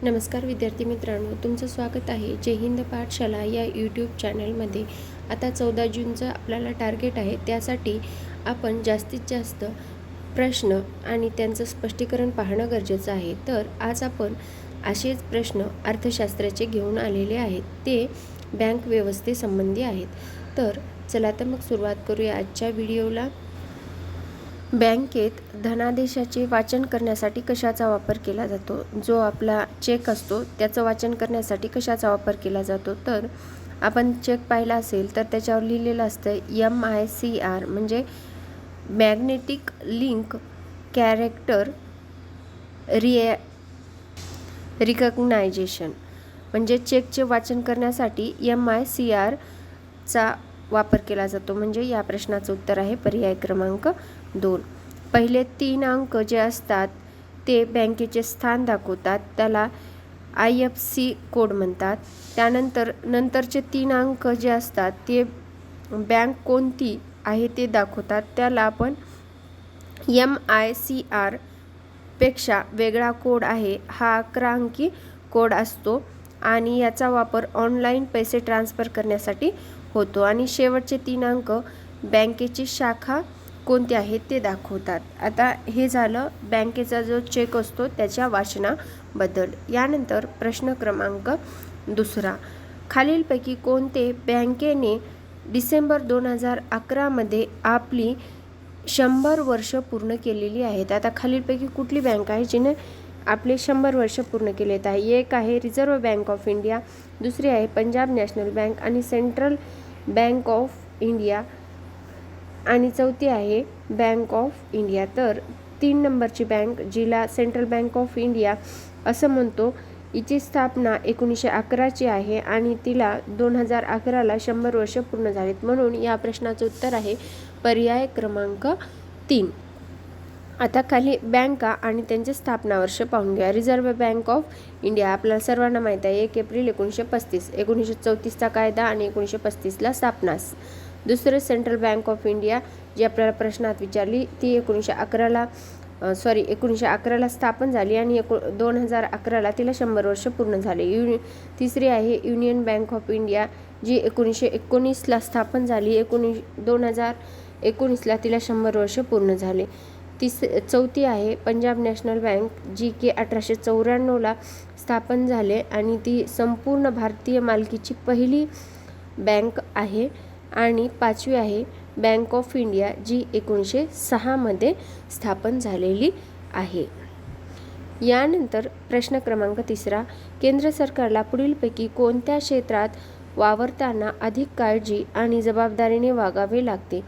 नमस्कार विद्यार्थी मित्रांनो, तुमचं स्वागत आहे जय हिंद पाठशाला या यूट्यूब चॅनलमध्ये. आता 14 जूनचं आपल्याला टार्गेट आहे. त्यासाठी आपण जास्तीत जास्त प्रश्न आणि त्यांचं स्पष्टीकरण पाहणं गरजेचं आहे. तर आज आपण असेच प्रश्न अर्थशास्त्राचे घेऊन आलेले आहेत. ते बँक व्यवस्थेसंबंधी आहेत. तर चला तर मग सुरुवात करूया आजच्या व्हिडिओला. बँकेत धनादेशाचे वाचन करण्यासाठी कशाचा वापर केला जातो? जो आपला चेक असतो त्याचं वाचन करण्यासाठी कशाचा वापर केला जातो? तर आपण चेक पाहिला असेल तर त्याच्यावर लिहिलेलं असतं MICR, म्हणजे मॅग्नेटिक लिंक कॅरेक्टर रिकग्नायझेशन. म्हणजे चेकचे वाचन करण्यासाठी MICR चा वापर केला जातो. म्हणजे या प्रश्नाचं उत्तर आहे पर्याय क्रमांक 2. पहिले 3 अंक जे असतात ते बँकेचे स्थान दाखवतात, त्याला IFSC कोड म्हणतात. त्यानंतर नंतरचे 3 अंक जे असतात ते बँक कोणती आहे ते दाखवतात, त्याला आपण MICR पेक्षा वेगळा कोड आहे, हा 11 अंकी कोड असतो आणि याचा वापर ऑनलाईन पैसे ट्रान्सफर करण्यासाठी होतो. आणि शेवटचे 3 अंक बँकेची शाखा कोणती आहे ते दाखवतात. आता हे झालं बँकेचा जो चेक असतो त्याच्या वाचनाबद्दल. यानंतर प्रश्न क्रमांक 2. खालीलपैकी कोणते बँकेने डिसेंबर 2011 मध्ये आपली 100 वर्ष पूर्ण केलेली आहेत? आता खालीलपैकी कुठली बँक आहे जिने आपले 100 वर्ष पूर्ण केलेत आहे? एक आहे रिझर्व्ह बँक ऑफ इंडिया, दुसरी आहे पंजाब नॅशनल बँक आणि सेंट्रल बँक ऑफ इंडिया, आणि चौथी आहे बँक ऑफ इंडिया. तर 3 नंबरची बँक, जिला सेंट्रल बँक ऑफ इंडिया असं म्हणतो, हिची स्थापना 1911ची आहे आणि तिला 2011ला 100 वर्ष पूर्ण झालीत. म्हणून या प्रश्नाचं उत्तर आहे पर्याय क्रमांक 3. आता खाली बँका आणि त्यांचे स्थापना वर्ष पाहून घ्या. रिझर्व्ह बँक ऑफ इंडिया आपल्याला सर्वांना माहीत आहे 1 एप्रिल 1935, 1934चा कायदा आणि 1935ला स्थापना. दुसरं सेंट्रल बँक ऑफ इंडिया जी आपल्याला प्रश्नात विचारली ती 1911ला स्थापन झाली आणि 2011ला तिला 100 वर्ष पूर्ण झाले. तिसरी आहे युनियन बँक ऑफ इंडिया जी 1919ला स्थापन झाली, 2019ला तिला 100 वर्ष पूर्ण झाले. चौथी आहे पंजाब नॅशनल बँक जी की 1894ला स्थापन झाले आणि ती संपूर्ण भारतीय मालकीची पहिली बँक आहे. आणि 5वी आहे बँक ऑफ इंडिया जी 1906 मध्ये स्थापन झालेली आहे. यानंतर प्रश्न क्रमांक 3. केंद्र सरकारला पुढीलपैकी कोणत्या क्षेत्रात वावरताना अधिक काळजी आणि जबाबदारीने वागावे लागते?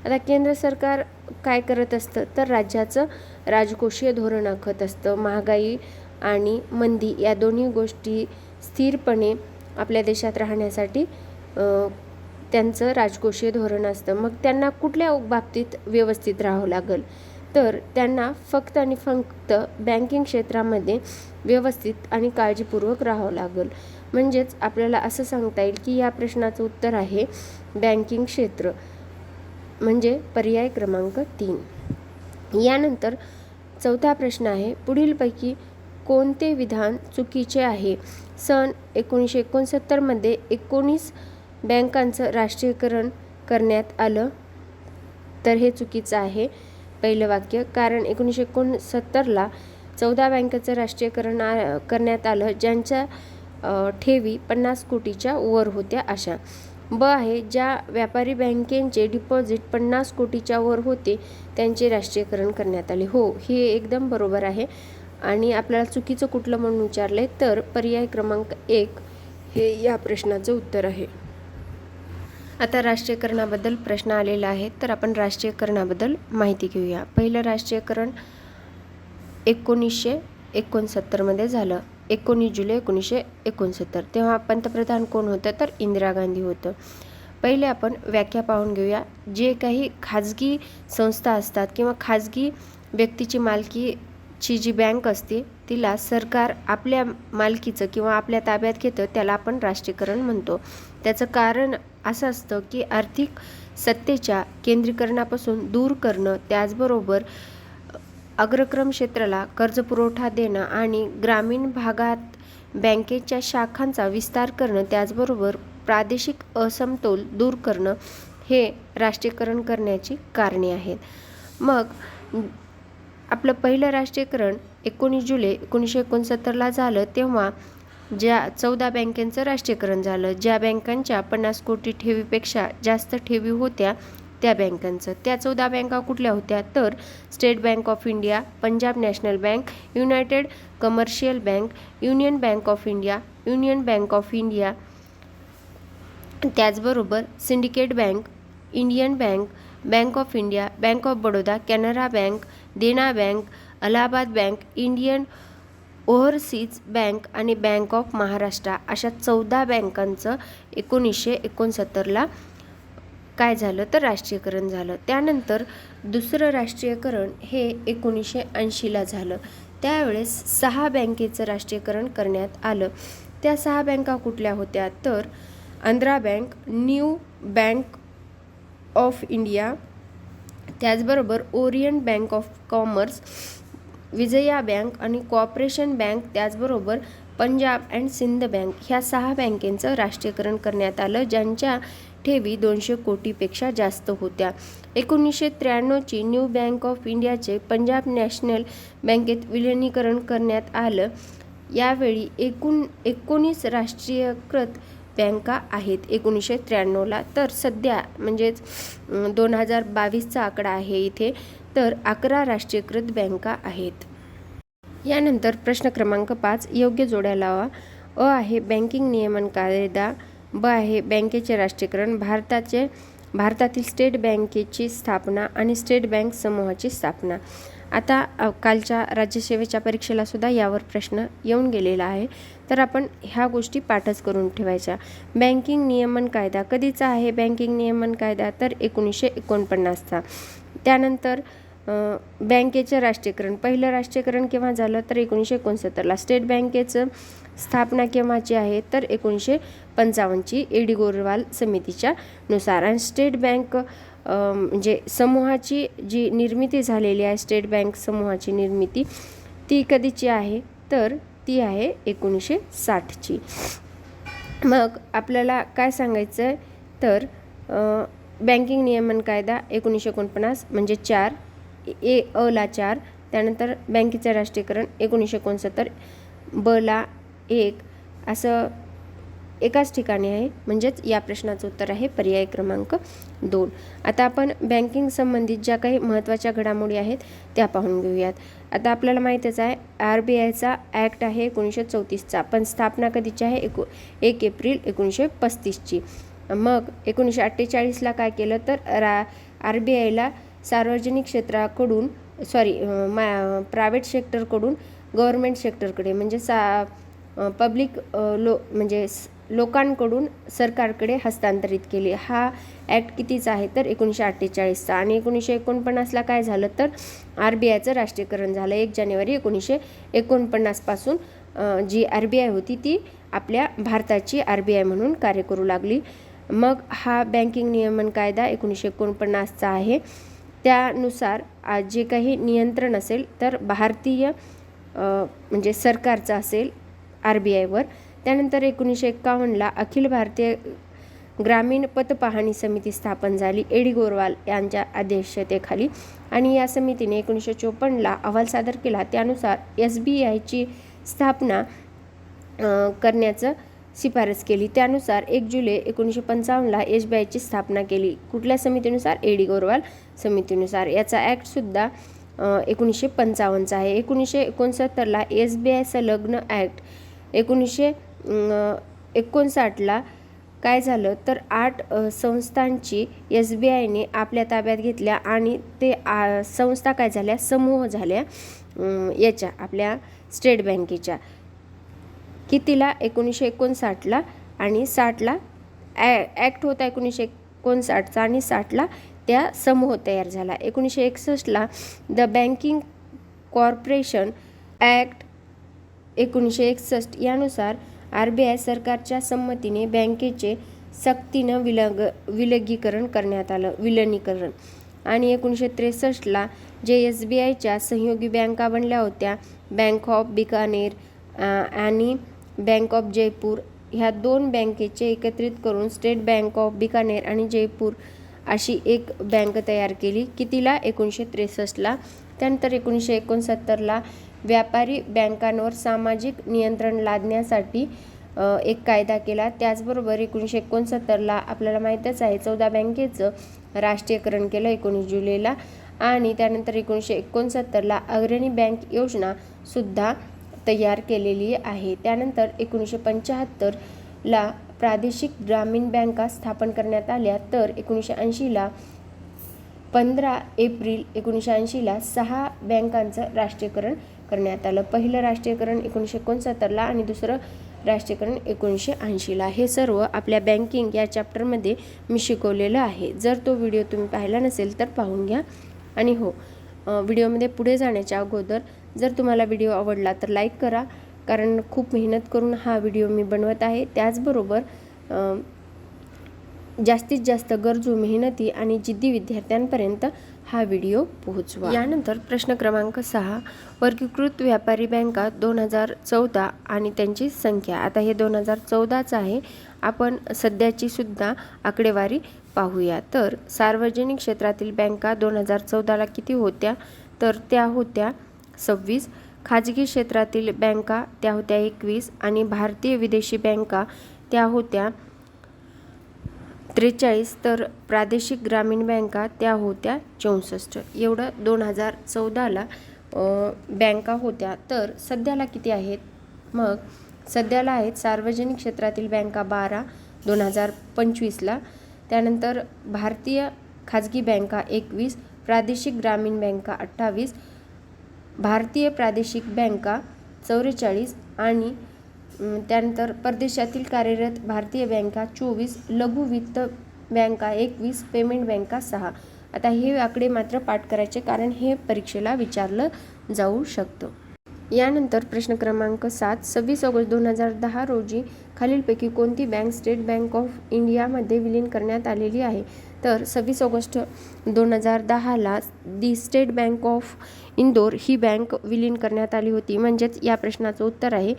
आता केंद्र सरकार काय करत असतं तर राज्याचं राजकोषीय धोरण आखत असतं. महागाई आणि मंदी या दोन्ही गोष्टी स्थिरपणे आपल्या देशात राहण्यासाठी त्यांचं राजकोषीय धोरण असतं. मग त्यांना कुठल्या बाबतीत व्यवस्थित राहावं लागेल तर त्यांना फक्त आणि फक्त बँकिंग क्षेत्रामध्ये व्यवस्थित आणि काळजीपूर्वक राहावं लागेल. म्हणजेच आपल्याला असं सांगता येईल की या प्रश्नाचं उत्तर आहे बँकिंग क्षेत्र, म्हणजे पर्याय क्रमांक 3. यानंतर 4था प्रश्न आहे पुढीलपैकी कोणते विधान चुकीचे आहे? सन 1969 मध्ये 19 बँकांचं राष्ट्रीयकरण करण्यात आलं, तर हे चुकीचं आहे. पहिलं वाक्य, कारण 1969ला 14 बँकांचं राष्ट्रीयकरण करण्यात आलं ज्यांच्या ठेवी 50 कोटीच्या वर होत्या अशा. ब आहे, ज्या व्यापारी बँकेचे डिपॉझिट 50 कोटीच्या वर होते त्यांचे राष्ट्रीयकरण करण्यात आले. हो, हे एकदम बरोबर आहे. आणि आपल्याला चुकीचं कुठलं म्हणून विचारलंय तर पर्याय क्रमांक 1 हे या प्रश्नाचं उत्तर आहे. आता राष्ट्रीयकरणाबद्दल प्रश्न आलेला आहे, तर आपण राष्ट्रीयकरणाबद्दल माहिती घेऊया. पहिलं राष्ट्रीयकरण 1969 मध्ये झालं, 19 जुलै 1969. तेव्हा पंतप्रधान कोण होतं तर इंदिरा गांधी होतं. पहिले आपण व्याख्या पाहून घेऊया. जे काही खाजगी संस्था असतात किंवा खाजगी व्यक्तीची मालकीची जी बँक असते तिला सरकार आपल्या मालकीचं किंवा आपल्या ताब्यात घेतं, त्याला आपण राष्ट्रीयकरण म्हणतो. त्याचं कारण असं असतं की आर्थिक सत्तेच्या केंद्रीकरणापासून दूर करणं, त्याचबरोबर अग्रक्रम क्षेत्राला कर्जपुरवठा देणं आणि ग्रामीण भागात बँकेच्या शाखांचा विस्तार करणं, त्याचबरोबर प्रादेशिक असमतोल दूर करणं हे राष्ट्रीयकरण करण्याची कारणे आहेत. मग आपलं पहिलं राष्ट्रीयकरण 19 जुलै 1969ला झालं. तेव्हा ज्या 14 बँकांचं राष्ट्रीयकरण झालं. ज्या बँकांच्या 50 कोटी ठेवीपेक्षा जास्त ठेवी होत्या त्या बँकांचं. त्या 14 बँका कुठल्या होत्या? तर State Bank of India, Punjab National Bank, United Commercial Bank, Union Bank of India, Union Bank of India, त्याचबरोबर Syndicate Bank, Indian Bank, Bank of India, Bank of Baroda, Canara Bank, Dena Bank, Allahabad Bank, Indian Overseas Bank आणि Bank of Maharashtra अशा 14 बँकांचं 1969ला काय झालं तर राष्ट्रीयकरण झालं. त्यानंतर दुसरं राष्ट्रीयकरण हे 1980ला झालं. त्यावेळेस 6 बँकेचं राष्ट्रीयकरण करण्यात आलं. त्या 6 बँका कुठल्या होत्या? तर Andhra Bank, New Bank of India, त्याचबरोबर Orient Bank of Commerce, Vijaya Bank आणि कॉर्पोरेशन बँक, त्याचबरोबर पंजाब अँड सिंध बँक ह्या 6 बँकेचं राष्ट्रीयकरण करण्यात आलं, ज्यांच्या ठेवी 200 कोटीपेक्षा जास्त होत्या. 1993ची न्यू बँक ऑफ इंडियाचे पंजाब नॅशनल बँकेत विलिनीकरण करण्यात आलं. यावेळी एकूण 19 राष्ट्रीयकृत बँका आहेत 1993ला. तर सध्या म्हणजेच 2022चा आकडा आहे इथे, तर 11 राष्ट्रीयकृत बँका आहेत. यानंतर प्रश्न क्रमांक 5 योग्य जोड्या लावा. अ आहे बँकिंग नियमन कायदा, ब आहे बँकेचे राष्ट्रीयकरण, भारतातील स्टेट बँकेची स्थापना आणि स्टेट बँक समूहाची स्थापना. आता कालच्या राज्यसेवेच्या परीक्षेला सुद्धा यावर प्रश्न येऊन गेलेला आहे, तर आपण ह्या गोष्टी पाठच करून ठेवायच्या. बँकिंग नियमन कायदा कधीचा आहे? बँकिंग नियमन कायदा तर 1949चा. त्यानंतर बँकेचं राष्ट्रीयकरण, पहिलं राष्ट्रीयकरण केव्हा झालं तर 1969ला. स्टेट बँकेचं स्थापना केव्हाची आहे तर 1955ची एडिगोरवाल समितीच्या नुसार. आणि स्टेट बँक म्हणजे समूहाची जी निर्मिती झालेली आहे, स्टेट बँक समूहाची निर्मिती ती कधीची आहे तर ती आहे 1960ची. मग आपल्याला काय सांगायचं आहे तर बँकिंग नियमन कायदा 1949 म्हणजे 4 अ ला 4, त्यानंतर बँकेचं राष्ट्रीयकरण 1969 ब ला 1 असं एकाच ठिकाणी आहे, म्हणजेच या प्रश्नाचं उत्तर आहे पर्याय क्रमांक 2. आता आपण बँकिंग संबंधित ज्या काही महत्त्वाच्या घडामोडी आहेत त्या पाहून घेऊयात. आता आपल्याला माहीतच आहे RBIचा ॲक्ट आहे 1934चा, पण स्थापना कधीची आहे 1 एप्रिल 1935ची. मग 1948ला काय केलं तर RBIला सार्वजनिक क्षेत्राकडून प्रायव्हेट सेक्टरकडून गव्हर्मेंट सेक्टरकडे म्हणजे पब्लिक म्हणजे लोकांकडून सरकारकडे हस्तांतरित केले. हा ॲक्ट कितीचा आहे तर 1948चा. आणि 1949ला काय झालं तर RBIचं राष्ट्रीयकरण झालं 1 जानेवारी 1949 पासून. जी RBI होती ती आपल्या भारताची RBI म्हणून कार्य करू लागली. मग हा बँकिंग नियमन कायदा 1949चा आहे. त्यानुसार जे काही नियंत्रण असेल तर भारतीय म्हणजे सरकारचं असेल RBIवर. त्यानंतर 1951ला अखिल भारतीय ग्रामीण पत पाहणी समिती स्थापन झाली एडिगोरवाल यांच्या अध्यक्षतेखाली. आणि या समितीने 1954ला अहवाल सादर केला. त्यानुसार SBIची स्थापना करण्याचं शिफारस केली. त्यानुसार 1 जुलै 1955ला SBIची स्थापना केली. कुठल्या समितीनुसार? एडिगोरवाल समितीनुसार. याचा ॲक्टसुद्धा 1955चा आहे. 1969ला SBI संलग्न ॲक्ट 1959ला काय झालं तर 8 संस्थांची SBIने आपल्या ताब्यात घेतल्या आणि ते संस्था काय झाल्या समूह झाल्या याच्या आपल्या स्टेट बँकेच्या. कितीला? 1959ला. आणि 60ला ॲक्ट होता 1959चा आणि 60ला त्या समूह तयार झाला. 1961ला द बँकिंग कॉर्पोरेशन ॲक्ट 1961 यानुसार RBI सरकारच्या संमतीने बँकेचे सक्तीनं विलगीकरण करण्यात आलं, विलिनीकरण. आणि 1963ला जे SBIच्या सहयोगी बँका बनल्या होत्या बँक ऑफ बिकानेर आणि बँक ऑफ जयपूर ह्या 2 बँकेचे एकत्रित करून स्टेट बँक ऑफ बिकानेर आणि जयपूर अशी एक बँक तयार केली. कितीला? 1963ला. त्यानंतर 1969ला व्यापारी बँकांवर सामाजिक नियंत्रण लादण्यासाठी एक कायदा केला. त्याचबरोबर 1969ला आपल्याला माहीतच आहे 14 बँकेचं राष्ट्रीयकरण केलं 19 जुलैला. आणि त्यानंतर 1969ला अग्रणी बँक योजना सुद्धा तयार केलेली आहे. त्यानंतर 1975ला प्रादेशिक ग्रामीण बँका स्थापन करण्यात आल्या. तर 1980ला 15 एप्रिल 1980ला 6 बँकांचं राष्ट्रीयकरण करण्यात आलं. पहिलं राष्ट्रीयकरण 1969ला आणि दुसरं राष्ट्रीयकरण 1980ला. हे सर्व आपल्या बँकिंग या चॅप्टरमध्ये मी शिकवलेलं आहे. जर तो व्हिडिओ तुम्ही पाहिला नसेल तर पाहून घ्या. आणि हो, व्हिडिओमध्ये पुढे जाण्याच्या अगोदर जर तुम्हाला व्हिडिओ आवडला तर लाईक करा, कारण खूप मेहनत करून हा व्हिडिओ मी बनवत आहे. त्याचबरोबर जास्तीत जास्त गरजू, मेहनती आणि जिद्दी विद्यार्थ्यांपर्यंत हा व्हिडिओ पोहोचवा. यानंतर प्रश्न क्रमांक 6, वर्गीकृत व्यापारी बँका 2014 आणि त्यांची संख्या. आता हे 2014चं आहे. आपण सध्याची सुद्धा आकडेवारी पाहूया. तर सार्वजनिक क्षेत्रातील बँका 2014ला किती होत्या? तर त्या होत्या 26. खाजगी क्षेत्रातील बँका त्या होत्या 21 आणि भारतीय विदेशी बँका त्या होत्या 43. तर प्रादेशिक ग्रामीण बँका त्या होत्या 64. एवढं 2014ला बँका होत्या. तर सध्याला किती आहेत? मग सध्याला आहेत सार्वजनिक क्षेत्रातील बँका 12 2025ला. त्यानंतर भारतीय खाजगी बँका 21, प्रादेशिक ग्रामीण बँका 28, भारतीय प्रादेशिक बँका 44 आणि त्यानंतर परदेशातील कार्यरत भारतीय बँका 24, लघु वित्त बँका 21, पेमेंट बँका 6. आता हे आकडे मात्र पाठ करायचे, कारण हे परीक्षेला विचारलं जाऊ शकतं. यानंतर प्रश्न क्रमांक 7, 26 ऑगस्ट 2010 रोजी खालीलपैकी कोणती बँक स्टेट बँक ऑफ इंडियामध्ये विलीन करण्यात आलेली आहे? तर 26 ऑगस्ट 2010ला the State Bank of Indore ही बँक विलीन करण्यात आली होती. म्हणजेच या प्रश्नाचं उत्तर आहे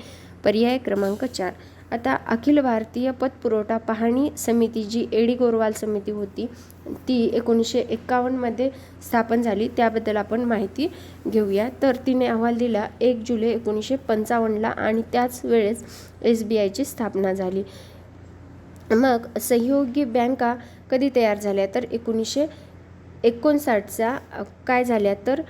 पर्याय क्रमांक 4. आता अखिल भारतीय पतपुरवठा पाहणी समिती जी एडी गोरवाल समिती होती ती 1951मध्ये स्थापन झाली. त्याबद्दल आपण माहिती घेऊया. तर तिने अहवाल दिला 1 जुलै 1955ला आणि त्याच वेळेस SBIची स्थापना झाली. मग सहयोगी बँका कधी तयार झाल्या? तर 1959चा काय झाल्या? तर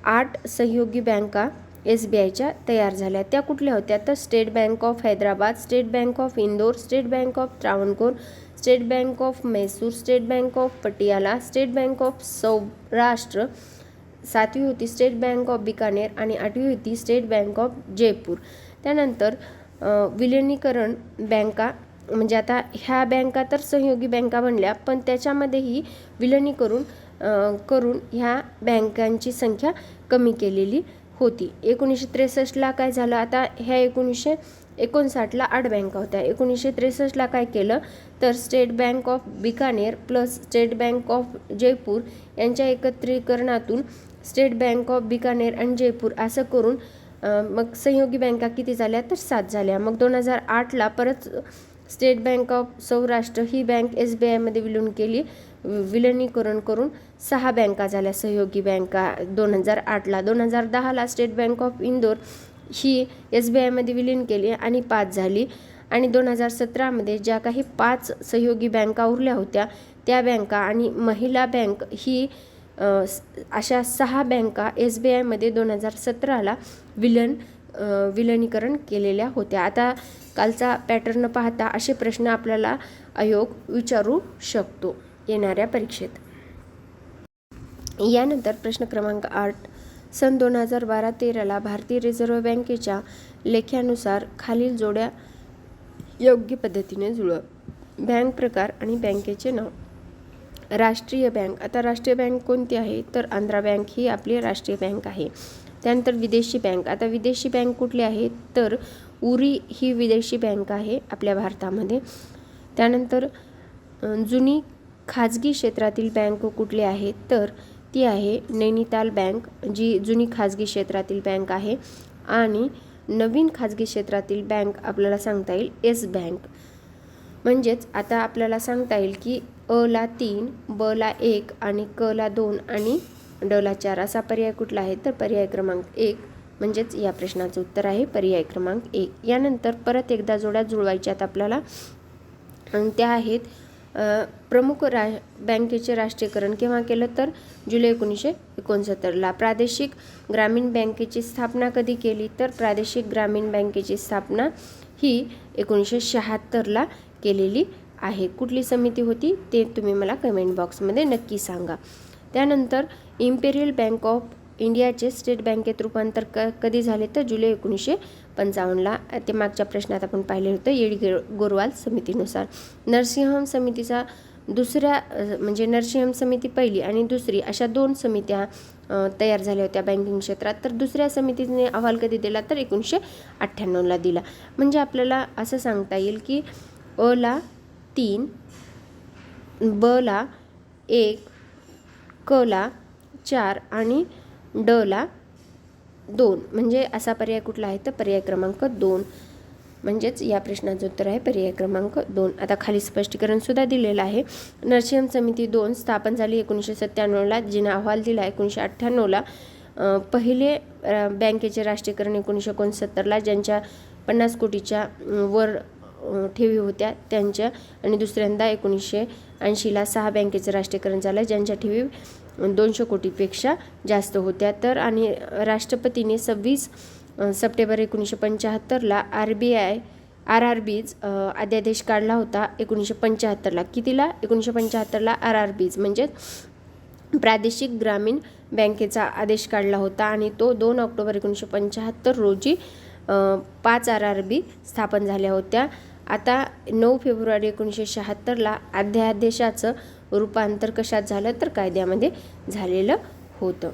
8 सहयोगी बँका SBIच्या तयार झाल्या. त्या कुठल्या होत्या? तर State Bank of Hyderabad, State Bank of Indore, State Bank of Travancore, State Bank of Mysore, State Bank of Patiala, State Bank of Saurashtra, 7वी होती स्टेट बँक ऑफ बिकानेर आणि 8वी होती स्टेट बँक ऑफ जयपूर. त्यानंतर विलिनीकरण बँका, म्हणजे आता ह्या बँका तर सहयोगी बँका बनल्या, पण त्याच्यामध्येही विलिनीकरण करून ह्या बँकांची संख्या कमी केलेली होती. 1963ला काय झालं? आता ह्या 1959ला 8 बँका होत्या. 1963ला काय केलं? तर State Bank of Bikaner plus state Bank of Jaipur यांच्या एकत्रीकरणातून स्टेट बँक ऑफ बिकानेर आणि जयपूर असं करून मग सहयोगी बँका किती झाल्या? तर 7 झाल्या. मग 2008ला परत स्टेट बँक ऑफ सौराष्ट्र ही बँक SBIमध्ये विलिनीकरण करून 6 बँका झाल्या सहयोगी बँका 2008ला. 2010ला स्टेट बँक ऑफ इंदोर ही SBIमध्ये विलीन केली आणि 5 झाली. आणि 2017मध्ये ज्या काही 5 सहयोगी बँका उरल्या होत्या त्या बँका आणि महिला बँक ही अशा 6 बँका SBIमध्ये 2017ला विलिनीकरण केलेल्या होत्या. आता कालचा पॅटर्न पाहता असे प्रश्न आपल्याला आयोग विचारू शकतो येणाऱ्या परीक्षेत. यानंतर प्रश्न क्रमांक 8, सन 2012-13ला भारतीय रिझर्व्ह बँकेच्या लेख्यानुसार खालील जोड्या योग्य पद्धतीने जुळवा. बँक प्रकार आणि बँकेचे नाव. राष्ट्रीय बँक. आता राष्ट्रीय बँक कोणती आहे? तर आंध्रा बँक ही आपली राष्ट्रीय बँक आहे. त्यानंतर विदेशी बँक. आता विदेशी बँक कुठली आहे? तर उरी ही विदेशी बँक आहे आपल्या भारतामध्ये. त्यानंतर जुनी खाजगी क्षेत्रातील बँक कुठली आहे? तर ती आहे नैनिताल बँक, जी जुनी खाजगी क्षेत्रातील बँक आहे. आणि नवीन खाजगी क्षेत्रातील बँक आपल्याला सांगता येईल येस बँक. म्हणजेच आता आपल्याला सांगता येईल की अ ला 3, ब ला 1 आणि क ला 2 आणि ड ला 4 असा पर्याय कुठला आहे तर पर्याय क्रमांक 1. म्हणजेच या प्रश्नाचं उत्तर आहे पर्याय क्रमांक 1. यानंतर परत एकदा जोड्या जुळवायच्यात आपल्याला. त्या आहेत प्रमुख बँकेचे राष्ट्रीयकरण केव्हा केलं तर जुलै 1969ला. प्रादेशिक ग्रामीण बँकेची स्थापना कधी केली तर प्रादेशिक ग्रामीण बँकेची स्थापना ही 1976ला केलेली आहे. कुठली समिती होती ते तुम्ही मला कमेंट बॉक्समध्ये नक्की सांगा. त्यानंतर इम्पेरियल बँक ऑफ इंडियाचे स्टेट बँकेत रूपांतर कधी झाले तर जुलै 1955ला. ते मागच्या प्रश्नात आपण पाहिले होतं येडी गोरवाल समितीनुसार. नरसिंहम समितीचा दुसऱ्या म्हणजे नरसिंहम समिती पहिली आणि दुसरी अशा 2 समित्या तयार झाल्या होत्या बँकिंग क्षेत्रात. तर दुसऱ्या समितीने अहवाल कधी दिला तर 1998ला दिला. म्हणजे आपल्याला असं सांगता येईल की अ ला 3, ब ला 1, क ला 4 आणि ड ला 2 म्हणजे असा पर्याय कुठला आहे तर पर्याय क्रमांक 2. म्हणजेच या प्रश्नाचं उत्तर आहे पर्याय क्रमांक 2. आता खाली स्पष्टीकरण सुद्धा दिलेलं आहे. नरसिंहम समिती 2 स्थापन झाली 1997ला. जिने अहवाल दिला 1998ला. पहिले बँकेचे राष्ट्रीयकरण 1969ला ज्यांच्या 50 कोटीच्या वर ठेवी होत्या त्यांच्या, आणि दुसऱ्यांदा 1980ला 6 बँकेचं राष्ट्रीयकरण झालं ज्यांच्या ठेवी 200 कोटीपेक्षा जास्त होत्या. तर आणि राष्ट्रपतीने 26 सप्टेंबर 1975ला RRBs अध्यादेश काढला होता 1975ला. कितीला 1975ला RRBs म्हणजे प्रादेशिक ग्रामीण बँकेचा आदेश काढला होता आणि तो 2 ऑक्टोबर 1975 रोजी 5 RRB स्थापन झाल्या होत्या. आता 9 फेब्रुवारी 1976ला अध्यादेशाचं रूपांतर कशात झालं तर कायद्यामध्ये झालेलं होतं.